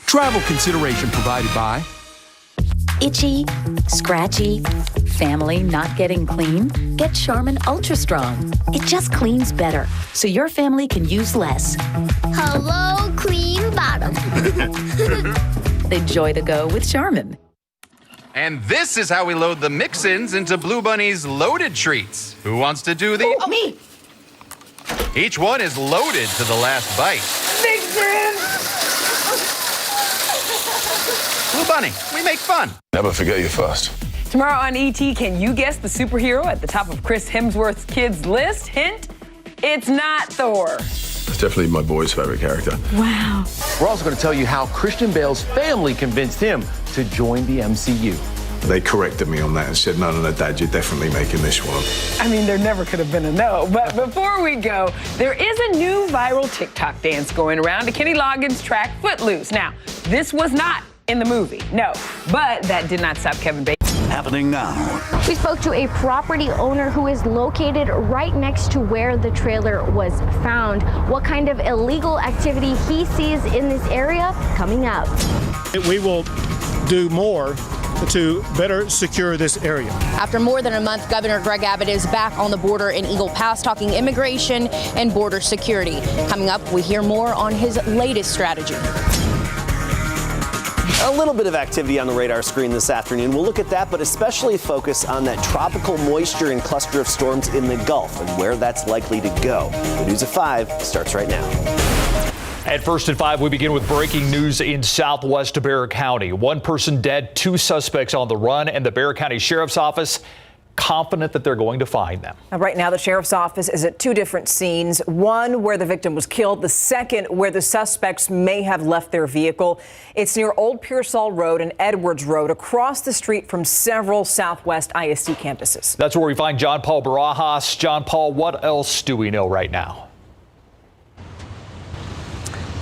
Travel consideration provided by Itchy, scratchy, family not getting clean? Get Charmin Ultra Strong. It just cleans better, so your family can use less. Hello, clean bottom. They joy to go with Charmin. And this is how we load the mix-ins into Blue Bunny's loaded treats. Who wants to do the... Oh, me! Each one is loaded to the last bite. Blue Bunny, we make fun. Never forget your first. Tomorrow on ET, can you guess the superhero at the top of Chris Hemsworth's kids list? Hint, it's not Thor. It's definitely my boy's favorite character. Wow. We're also going to tell you how Christian Bale's family convinced him to join the MCU. They corrected me on that and said, no, Dad, you're definitely making this one. I mean, there never could have been a no. But before we go, there is a new viral TikTok dance going around to Kenny Loggins' track Footloose. Now, this was not in the movie, no, but that did not stop Kevin Bacon. Happening now. We spoke to a property owner who is located right next to where the trailer was found. What kind of illegal activity he sees in this area coming up. We will do more to better secure this area. After more than a month, Governor Greg Abbott is back on the border in Eagle Pass talking immigration and border security. Coming up, we hear more on his latest strategy. A little bit of activity on the radar screen this afternoon. We'll look at that, but especially focus on that tropical moisture and cluster of storms in the Gulf and where that's likely to go. The News at 5 starts right now. At First at 5, we begin with breaking news in southwest Bexar County. One person dead, 2 suspects on the run, and the Bexar County Sheriff's Office confident that they're going to find them. Right now, the sheriff's office is at 2 different scenes. One where the victim was killed, the second where the suspects may have left their vehicle. It's near Old Pearsall Road and Edwards Road, across the street from several Southwest ISD campuses. That's where we find John Paul Barajas. John Paul, what else do we know right now?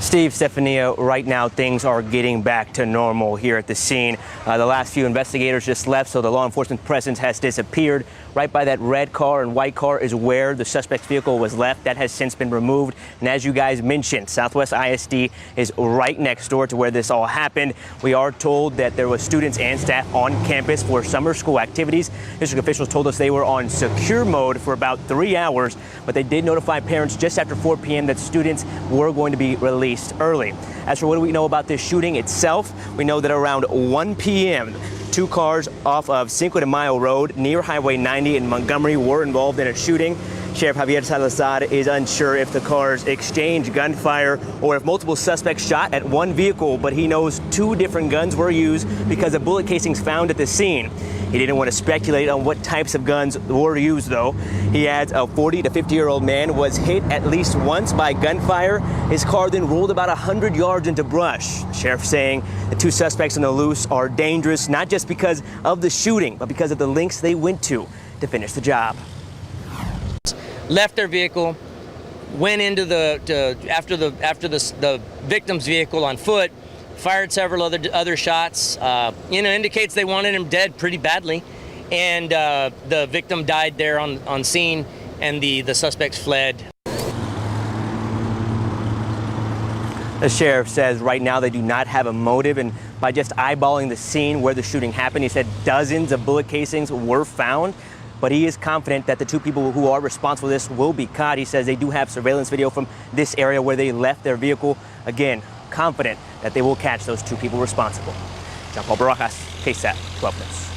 Steve, Stefania, right now things are getting back to normal here at the scene. The last few investigators just left, so the law enforcement presence has disappeared. Right by that red car and white car is where the suspect's vehicle was left. That has since been removed. And as you guys mentioned, Southwest ISD is right next door to where this all happened. We are told that there were students and staff on campus for summer school activities. District officials told us they were on secure mode for about 3 hours, but they did notify parents just after 4 p.m. that students were going to be released early. As for what do we know about this shooting itself, we know that around 1 p.m., 2 cars off of Cinco de Mayo Road near Highway 90 in Montgomery were involved in a shooting. Sheriff Javier Salazar is unsure if the cars exchanged gunfire or if multiple suspects shot at one vehicle, but he knows 2 different guns were used because of bullet casings found at the scene. He didn't want to speculate on what types of guns were used, though. He adds a 40 to 50-year-old man was hit at least once by gunfire. His car then rolled about 100 yards into brush. The sheriff saying the 2 suspects on the loose are dangerous, not just because of the shooting, but because of the lengths they went to finish the job. Left their vehicle, went into after the victim's vehicle on foot, fired several other shots. Indicates they wanted him dead pretty badly, and the victim died there on scene, and the suspects fled. The sheriff says right now they do not have a motive, and by just eyeballing the scene where the shooting happened, he said dozens of bullet casings were found. But he is confident that the 2 people who are responsible for this will be caught. He says they do have surveillance video from this area where they left their vehicle. Again, confident that they will catch those 2 people responsible. John Paul Barajas, KSAT 12 News.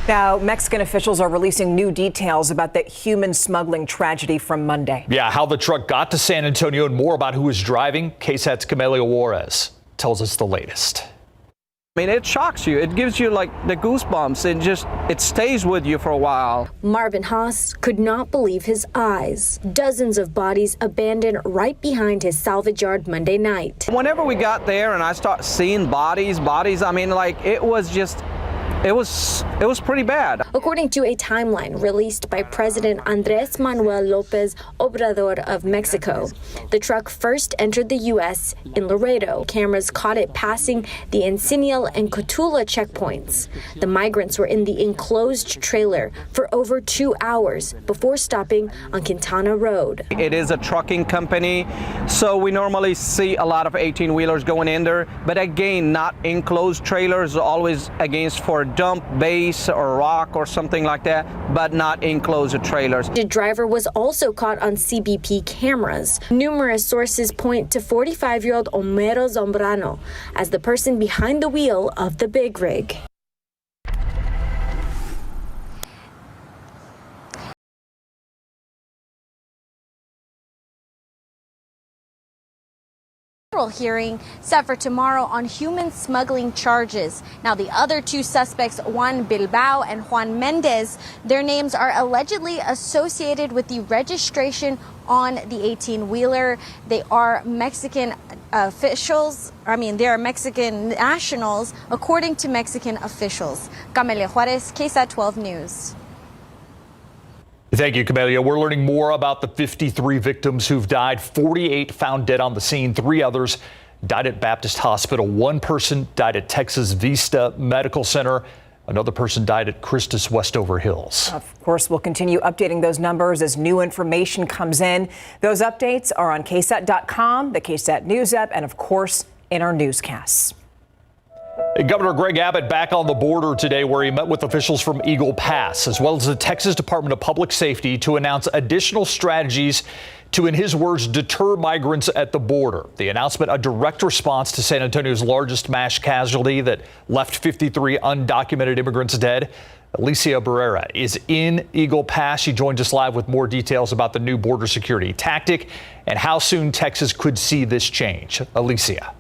Now, Mexican officials are releasing new details about the human smuggling tragedy from Monday. Yeah, how the truck got to San Antonio and more about who was driving. KSAT's Camelia Juarez tells us the latest. I mean, it shocks you. It gives you like the goosebumps. It stays with you for a while. Marvin Haas could not believe his eyes. Dozens of bodies abandoned right behind his salvage yard Monday night. Whenever we got there and I start seeing bodies, I mean, like it was just it was pretty bad. According to a timeline released by President Andrés Manuel López Obrador of Mexico, the truck first entered the U.S. in Laredo. Cameras caught it passing the Encinial and Cotula checkpoints. The migrants were in the enclosed trailer for over 2 hours before stopping on Quintana Road. It is a trucking company, so we normally see a lot of 18-wheelers going in there, but again, not enclosed trailers, always against for dump base or rock or something like that, but not enclosed trailers. The driver was also caught on CBP cameras. Numerous sources point to 45-year-old Homero Zambrano as the person behind the wheel of the big rig. Hearing set for tomorrow on human smuggling charges. Now, the other two suspects, Juan Bilbao and Juan Mendez, their names are allegedly associated with the registration on the 18-wheeler. They are Mexican officials. They are Mexican nationals, according to Mexican officials. Camelia Juarez, KSAT 12 News. Thank you, Camelia. We're learning more about the 53 victims who've died. 48 found dead on the scene. 3 others died at Baptist Hospital. 1 person died at Texas Vista Medical Center. Another person died at Christus Westover Hills. Of course, we'll continue updating those numbers as new information comes in. Those updates are on KSAT.com, the KSAT News app, and of course, in our newscasts. Governor Greg Abbott back on the border today, where he met with officials from Eagle Pass, as well as the Texas Department of Public Safety, to announce additional strategies to, in his words, deter migrants at the border. The announcement, a direct response to San Antonio's largest mass casualty that left 53 undocumented immigrants dead. Alicia Barrera is in Eagle Pass. She joins us live with more details about the new border security tactic and how soon Texas could see this change. Alicia.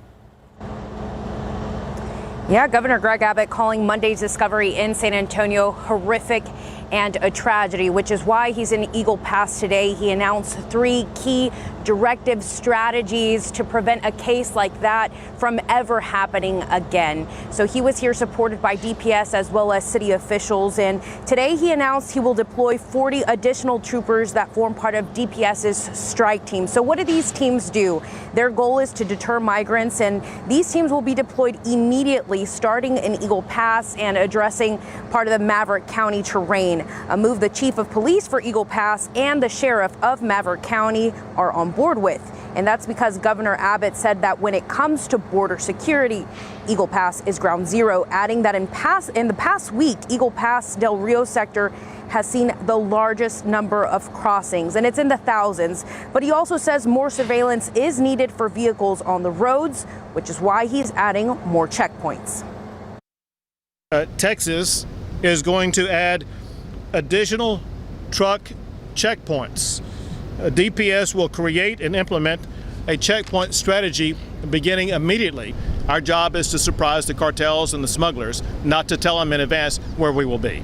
Yeah, Governor Greg Abbott calling Monday's discovery in San Antonio horrific and a tragedy, which is why he's in Eagle Pass today. He announced 3 key directive strategies to prevent a case like that from ever happening again. So he was here supported by DPS as well as city officials. And today he announced he will deploy 40 additional troopers that form part of DPS's strike team. So what do these teams do? Their goal is to deter migrants, and these teams will be deployed immediately, starting in Eagle Pass and addressing part of the Maverick County terrain. A move the chief of police for Eagle Pass and the sheriff of Maverick County are on board with. And that's because Governor Abbott said that when it comes to border security, Eagle Pass is ground zero, adding that in the past week, Eagle Pass Del Rio sector has seen the largest number of crossings, and it's in the thousands. But he also says more surveillance is needed for vehicles on the roads, which is why he's adding more checkpoints. Texas is going to add additional truck checkpoints. DPS will create and implement a checkpoint strategy beginning immediately. Our job is to surprise the cartels and the smugglers, not to tell them in advance where we will be.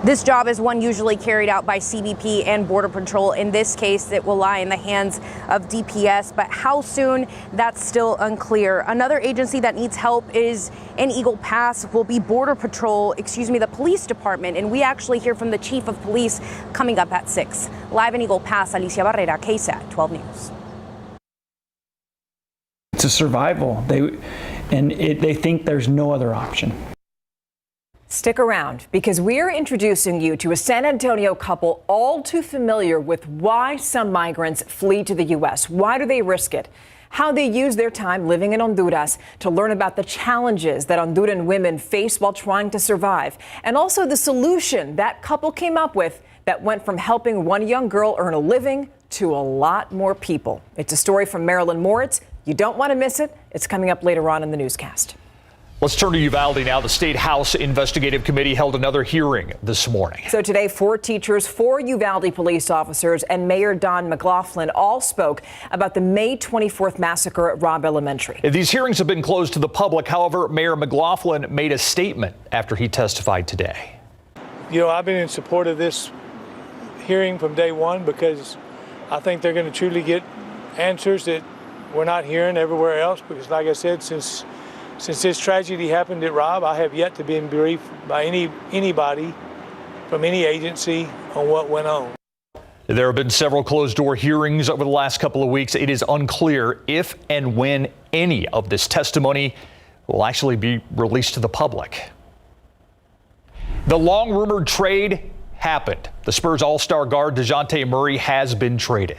This job is one usually carried out by CBP and Border Patrol. In this case, it will lie in the hands of DPS, but how soon, that's still unclear. Another agency that needs help is in Eagle Pass will be Border Patrol, the police department. And we actually hear from the chief of police coming up at 6. Live in Eagle Pass, Alicia Barrera, KSAT 12 News. It's a survival. They think there's no other option. Stick around, because we're introducing you to a San Antonio couple all too familiar with why some migrants flee to the U.S. Why do they risk it? How they use their time living in Honduras to learn about the challenges that Honduran women face while trying to survive, and also the solution that couple came up with that went from helping one young girl earn a living to a lot more people. It's a story from Marilyn Moritz. You don't want to miss it. It's coming up later on in the newscast. Let's turn to Uvalde now. The State House Investigative Committee held another hearing this morning. So today, 4 teachers, 4 Uvalde police officers, and Mayor Don McLaughlin all spoke about the May 24th massacre at Robb Elementary. These hearings have been closed to the public. However, Mayor McLaughlin made a statement after he testified today. You know, I've been in support of this hearing from day one because I think they're going to truly get answers that we're not hearing everywhere else. Because like I said, since Since this tragedy happened at Robb, I have yet to be briefed by anybody from any agency on what went on. There have been several closed-door hearings over the last couple of weeks. It is unclear if and when any of this testimony will actually be released to the public. The long-rumored trade happened. The Spurs All-Star guard DeJounte Murray has been traded.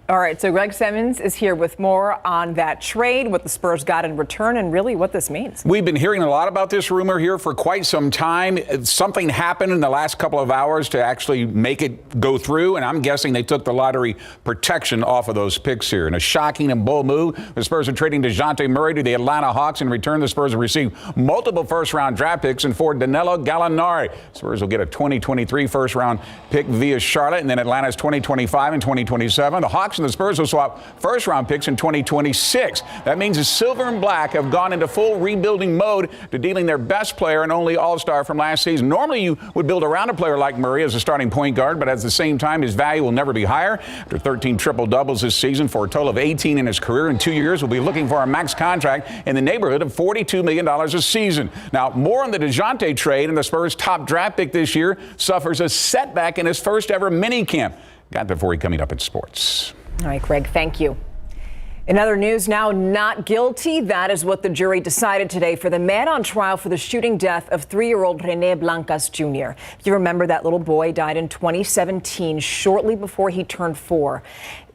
All right, so Greg Simmons is here with more on that trade, what the Spurs got in return, and really what this means. We've been hearing a lot about this rumor here for quite some time. Something happened in the last couple of hours to actually make it go through, and I'm guessing they took the lottery protection off of those picks here. In a shocking and bold move, the Spurs are trading DeJounte Murray to the Atlanta Hawks. In return, the Spurs have received multiple first-round draft picks and for Danilo Gallinari. Spurs will get a 2023 first-round pick via Charlotte, and then Atlanta's 2025 and 2027. The Hawks and the Spurs will swap first-round picks in 2026. That means the Silver and Black have gone into full rebuilding mode to dealing their best player and only All-Star from last season. Normally, you would build around a player like Murray as a starting point guard, but at the same time, his value will never be higher. After 13 triple-doubles this season for a total of 18 in his career in 2 years, will be looking for a max contract in the neighborhood of $42 million a season. Now, more on the DeJounte trade, and the Spurs' top draft pick this year suffers a setback in his first-ever minicamp. Got that for you coming up at Sports. All right, Greg, thank you. In other news now, not guilty. That is what the jury decided today for the man on trial for the shooting death of 3-year-old René Blancas Jr. If you remember, that little boy died in 2017, shortly before he turned 4.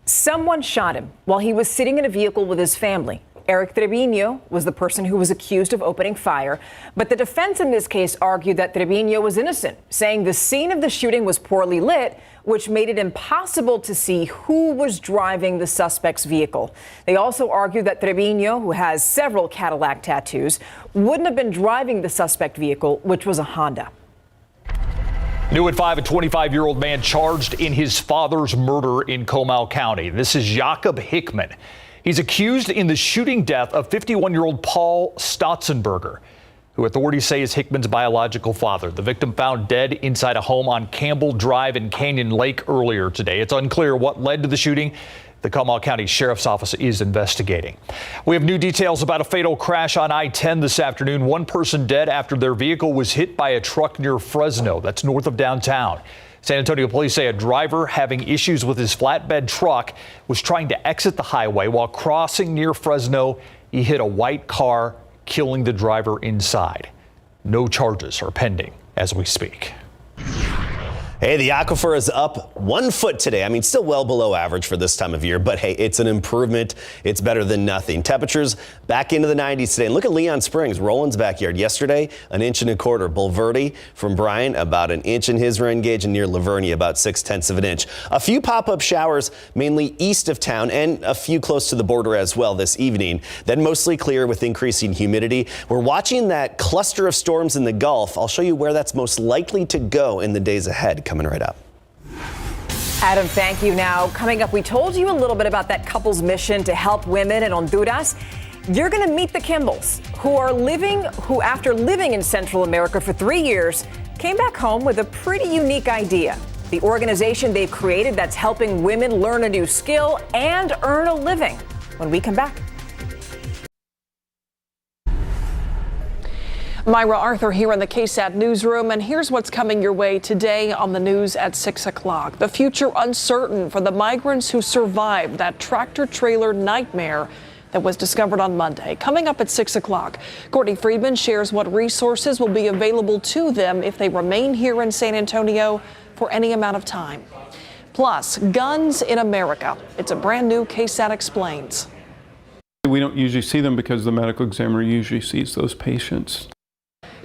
Someone shot him while he was sitting in a vehicle with his family. Eric Treviño was the person who was accused of opening fire, but the defense in this case argued that Treviño was innocent, saying the scene of the shooting was poorly lit, which made it impossible to see who was driving the suspect's vehicle. They also argued that Treviño, who has several Cadillac tattoos, wouldn't have been driving the suspect vehicle, which was a Honda. New at 5, a 25-year-old man charged in his father's murder in Comal County. This is Jakob Hickman. He's accused in the shooting death of 51-year-old Paul Stotzenberger, who authorities say is Hickman's biological father. The victim found dead inside a home on Campbell Drive in Canyon Lake earlier today. It's unclear what led to the shooting. The Comal County Sheriff's Office is investigating. We have new details about a fatal crash on I-10 this afternoon. One person dead after their vehicle was hit by a truck near Fresno. That's north of downtown. San Antonio police say a driver having issues with his flatbed truck was trying to exit the highway while crossing near Fresno. He hit a white car, killing the driver inside. No charges are pending as we speak. Hey, the aquifer is up 1 foot today. I mean, still well below average for this time of year, but hey, it's an improvement. It's better than nothing. Temperatures back into the 90s today. And look at Leon Springs, Roland's backyard. Yesterday, 1.25 inches. Bulverde from Bryan, about 1 inch in his rain gauge, and near Lavernia, about 0.6 of an inch. A few pop-up showers, mainly east of town, and a few close to the border as well this evening. Then mostly clear with increasing humidity. We're watching that cluster of storms in the Gulf. I'll show you where that's most likely to go in the days ahead. Coming right up. After thank you. Now, coming up, we told you a little bit about that couple's mission to help women in Honduras. You're going to meet the Kimballs, who after living in Central America for 3 years, came back home with a pretty unique idea. The organization they've created that's helping women learn a new skill and earn a living. When we come back. Myra Arthur here in the KSAT newsroom, and here's what's coming your way today on the news at 6 o'clock. The future uncertain for the migrants who survived that tractor-trailer nightmare that was discovered on Monday. Coming up at 6 o'clock, Courtney Friedman shares what resources will be available to them if they remain here in San Antonio for any amount of time. Plus, guns in America. It's a brand new KSAT Explains. We don't usually see them because the medical examiner usually sees those patients.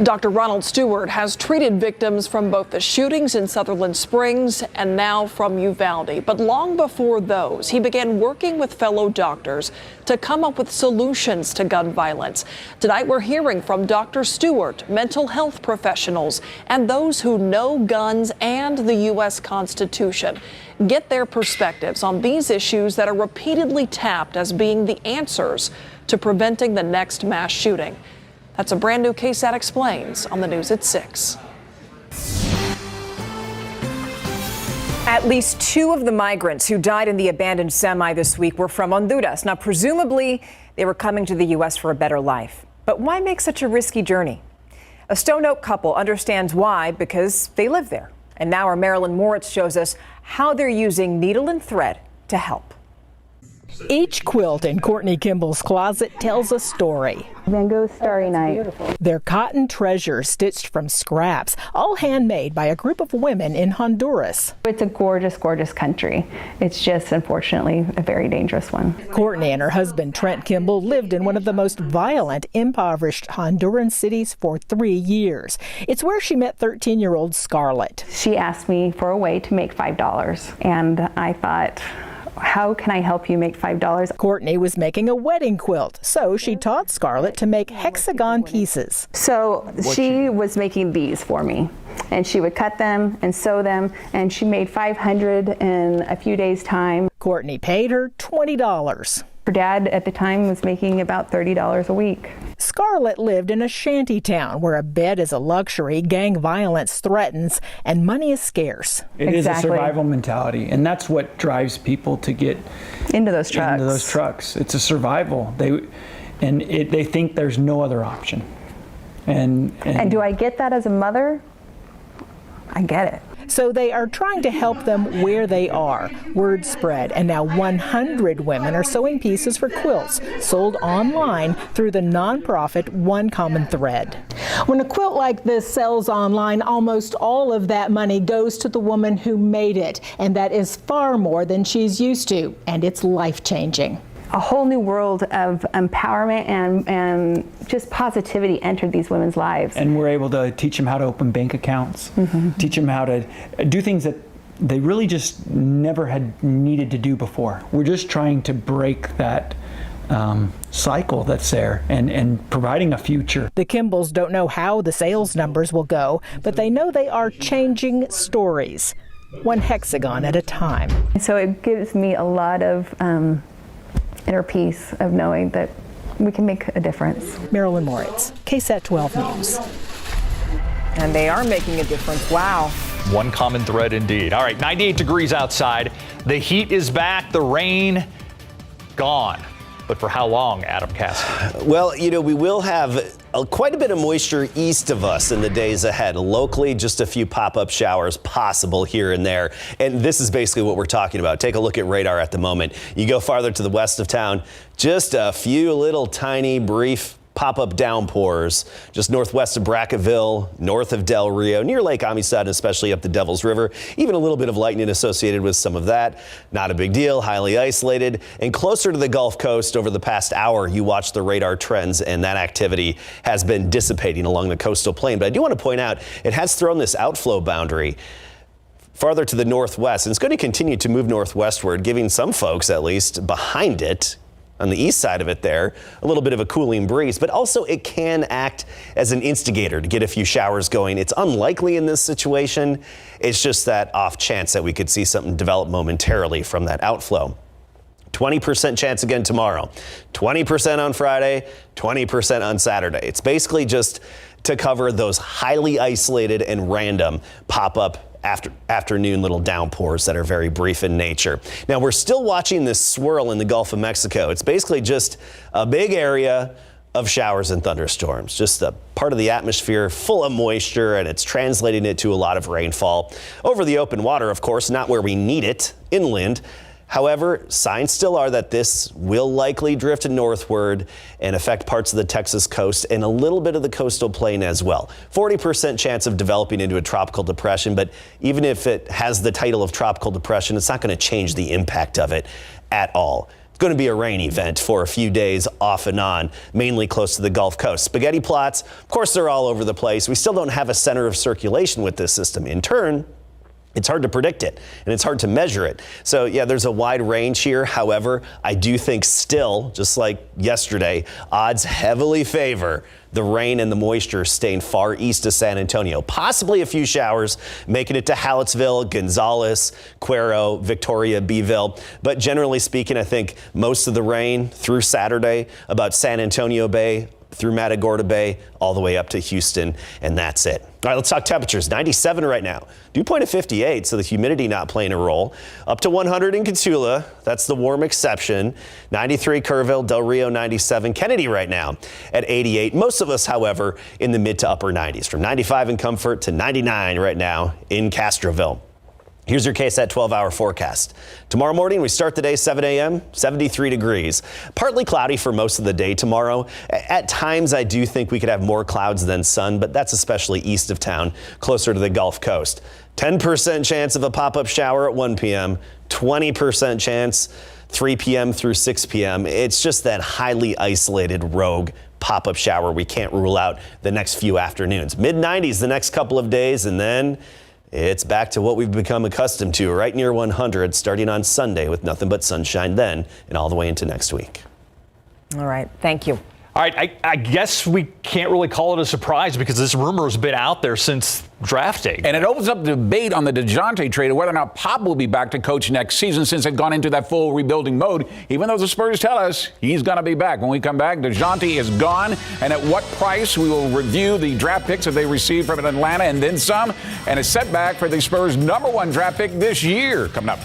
Dr. Ronald Stewart has treated victims from both the shootings in Sutherland Springs and now from Uvalde. But long before those, he began working with fellow doctors to come up with solutions to gun violence. Tonight, we're hearing from Dr. Stewart, mental health professionals, and those who know guns and the U.S. Constitution. Get their perspectives on these issues that are repeatedly tapped as being the answers to preventing the next mass shooting. That's a brand new KSAT Explains on the news at 6. At least 2 of the migrants who died in the abandoned semi this week were from Honduras. Now, presumably, they were coming to the U.S. for a better life. But why make such a risky journey? A Stone Oak couple understands why because they live there. And now our Marilyn Moritz shows us how they're using needle and thread to help. Each quilt in Courtney Kimball's closet tells a story. Van Gogh's Starry Night. They're cotton treasures stitched from scraps, all handmade by a group of women in Honduras. It's a gorgeous, gorgeous country. It's just, unfortunately, a very dangerous one. Courtney and her husband, Trent Kimball, lived in one of the most violent, impoverished Honduran cities for 3 years. It's where she met 13-year-old Scarlett. She asked me for a way to make $5, and I thought, how can I help you make $5? Courtney was making a wedding quilt, so she taught Scarlett to make hexagon pieces. So she was making these for me, and she would cut them and sew them, and she made 500 in a few days' time. Courtney paid her $20. Her dad at the time was making about $30 a week. Scarlett lived in a shanty town where a bed is a luxury, gang violence threatens, and money is scarce. It is a survival mentality, and that's what drives people to get into those trucks. It's a survival. They think there's no other option. And do I get that as a mother? I get it. So they are trying to help them where they are. Word spread, and now 100 women are sewing pieces for quilts sold online through the nonprofit One Common Thread. When a quilt like this sells online, almost all of that money goes to the woman who made it, and that is far more than she's used to, and it's life-changing. A whole new world of empowerment and just positivity entered these women's lives. And we're able to teach them how to open bank accounts, teach them how to do things that they really just never had needed to do before. We're just trying to break that cycle that's there and providing a future. The Kimballs don't know how the sales numbers will go, but they know they are changing stories, one hexagon at a time. So it gives me a lot of inner peace of knowing that we can make a difference. Marilyn Moritz, KSAT 12 News. And they are making a difference. Wow. One common thread indeed. All right, 98 degrees outside. The heat is back. The rain gone. But for how long, Adam Cassidy? Well, we will have quite a bit of moisture east of us in the days ahead. Locally, just a few pop-up showers possible here and there. And this is basically what we're talking about. Take a look at radar at the moment. You go farther to the west of town, just a few little tiny brief pop-up downpours just northwest of Brackettville, north of Del Rio, near Lake Amistad, especially up the Devil's River. Even a little bit of lightning associated with some of that. Not a big deal, highly isolated. And closer to the Gulf Coast over the past hour, you watch the radar trends, and that activity has been dissipating along the coastal plain. But I do want to point out, it has thrown this outflow boundary farther to the northwest, and it's going to continue to move northwestward, giving some folks, at least behind it, on the east side of it there, a little bit of a cooling breeze, but also it can act as an instigator to get a few showers going. It's unlikely in this situation. It's just that off chance that we could see something develop momentarily from that outflow. 20% chance again tomorrow, 20% on Friday, 20% on Saturday. It's basically just to cover those highly isolated and random pop-up afternoon little downpours that are very brief in nature. Now, we're still watching this swirl in the Gulf of Mexico. It's basically just a big area of showers and thunderstorms, just a part of the atmosphere full of moisture, and it's translating it to a lot of rainfall over the open water, of course, not where we need it, inland. However, signs still are that this will likely drift northward and affect parts of the Texas coast and a little bit of the coastal plain as well. 40% chance of developing into a tropical depression, but even if it has the title of tropical depression, it's not going to change the impact of it at all. It's going to be a rain event for a few days off and on, mainly close to the Gulf Coast. Spaghetti plots, of course, they're all over the place. We still don't have a center of circulation with this system. In turn, it's hard to predict it, and it's hard to measure it. So, yeah, there's a wide range here. However, I do think still, just like yesterday, odds heavily favor the rain and the moisture staying far east of San Antonio. Possibly a few showers making it to Hallettsville, Gonzales, Cuero, Victoria, Beeville. But generally speaking, I think most of the rain through Saturday about San Antonio Bay, through Matagorda Bay, all the way up to Houston, and that's it. All right, let's talk temperatures. 97 right now. Dew point at 58, so the humidity not playing a role. Up to 100 in Cotulla. That's the warm exception. 93 Kerrville, Del Rio 97. Kennedy right now at 88. Most of us, however, in the mid to upper 90s. From 95 in Comfort to 99 right now in Castroville. Here's your KSAT 12-hour forecast. Tomorrow morning, we start the day 7 a.m., 73 degrees. Partly cloudy for most of the day tomorrow. At times, I do think we could have more clouds than sun, but that's especially east of town, closer to the Gulf Coast. 10% chance of a pop-up shower at 1 p.m., 20% chance 3 p.m. through 6 p.m. It's just that highly isolated rogue pop-up shower we can't rule out the next few afternoons. Mid-90s the next couple of days, and then it's back to what we've become accustomed to, right near 100, starting on Sunday with nothing but sunshine then and all the way into next week. All right. Thank you. All right, I guess we can't really call it a surprise because this rumor has been out there since draft day. And it opens up debate on the DeJounte trade of whether or not Pop will be back to coach next season since they've gone into that full rebuilding mode, even though the Spurs tell us he's going to be back. When we come back, DeJounte is gone, and at what price we will review the draft picks that they received from Atlanta and then some, and a setback for the Spurs' #1 draft pick this year. Coming up.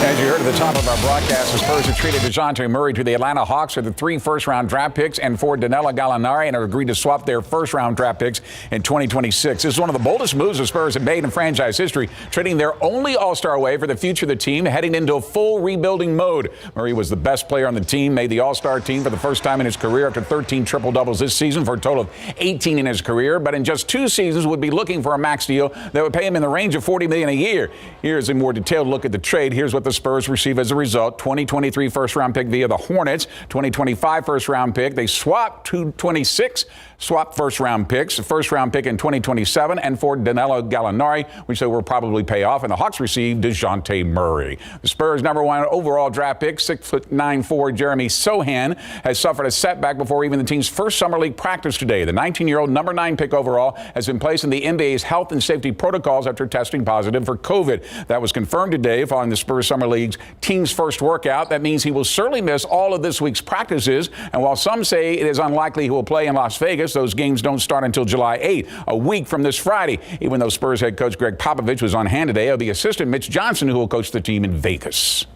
As you heard at the top of our broadcast, the Spurs have traded DeJounte Murray to the Atlanta Hawks for the 3 first-round draft picks and for Danilo Gallinari, and have agreed to swap their first-round draft picks in 2026. This is one of the boldest moves the Spurs have made in franchise history, trading their only All-Star away for the future of the team, heading into a full rebuilding mode. Murray was the best player on the team, made the All-Star team for the first time in his career after 13 triple-doubles this season for a total of 18 in his career, but in just 2 seasons would be looking for a max deal that would pay him in the range of $40 million a year. Here's a more detailed look at the trade. Here's what the Spurs receive as a result: 2023 first-round pick via the Hornets, 2025 first-round pick. They swapped 226 swap first-round picks, a first-round pick in 2027, and for Danilo Gallinari, which they will probably pay off. And the Hawks received DeJounte Murray. The Spurs' #1 overall draft pick, 6'9" Jeremy Sohan, has suffered a setback before even the team's first summer league practice today. The 19-year-old #9 pick overall has been placed in the NBA's health and safety protocols after testing positive for COVID. That was confirmed today following the Spurs Summer League's team's first workout. That means he will certainly miss all of this week's practices. And while some say it is unlikely he will play in Las Vegas, those games don't start until July 8th, a week from this Friday. Even though Spurs head coach Greg Popovich was on hand today, it'll be assistant Mitch Johnson who will coach the team in Vegas.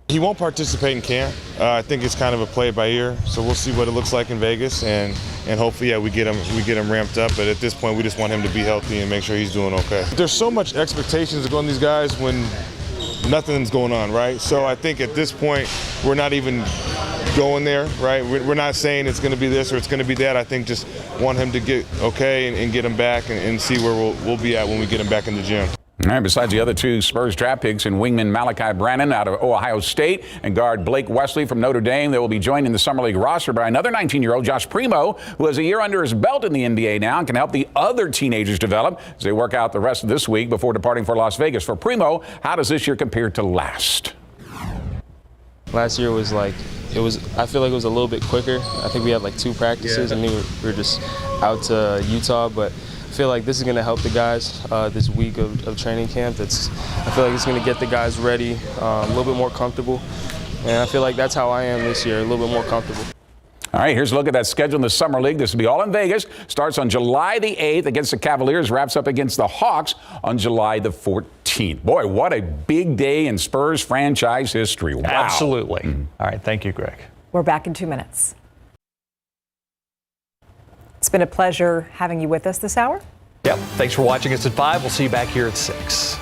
He won't participate in camp. I think it's kind of a play by ear, so we'll see what it looks like in Vegas, and hopefully, we get him ramped up. But at this point, we just want him to be healthy and make sure he's doing okay. There's so much expectations to go on these guys when nothing's going on, right? So I think at this point, we're not even going there, right? We're not saying it's going to be this or it's going to be that. I think just want him to get okay and get him back and see where we'll be at when we get him back in the gym. All right, besides the other 2 Spurs draft picks and wingman Malachi Brannon out of Ohio State and guard Blake Wesley from Notre Dame, they will be joined in the Summer League roster by another 19-year-old, Josh Primo, who has a year under his belt in the NBA now and can help the other teenagers develop as they work out the rest of this week before departing for Las Vegas. For Primo, how does this year compare to last? Last year was I feel like it was a little bit quicker. I think we had 2 practices and we were just out to Utah, but I feel like this is going to help the guys this week of training camp. I feel like it's going to get the guys ready, a little bit more comfortable. And I feel like that's how I am this year, a little bit more comfortable. All right, here's a look at that schedule in the Summer League. This will be all in Vegas. Starts on July the 8th against the Cavaliers, wraps up against the Hawks on July the 14th. Boy, what a big day in Spurs franchise history. Wow. Absolutely. All right, thank you, Greg. We're back in 2 minutes. It's been a pleasure having you with us this hour. Yep. Thanks for watching us at 5. We'll see you back here at 6.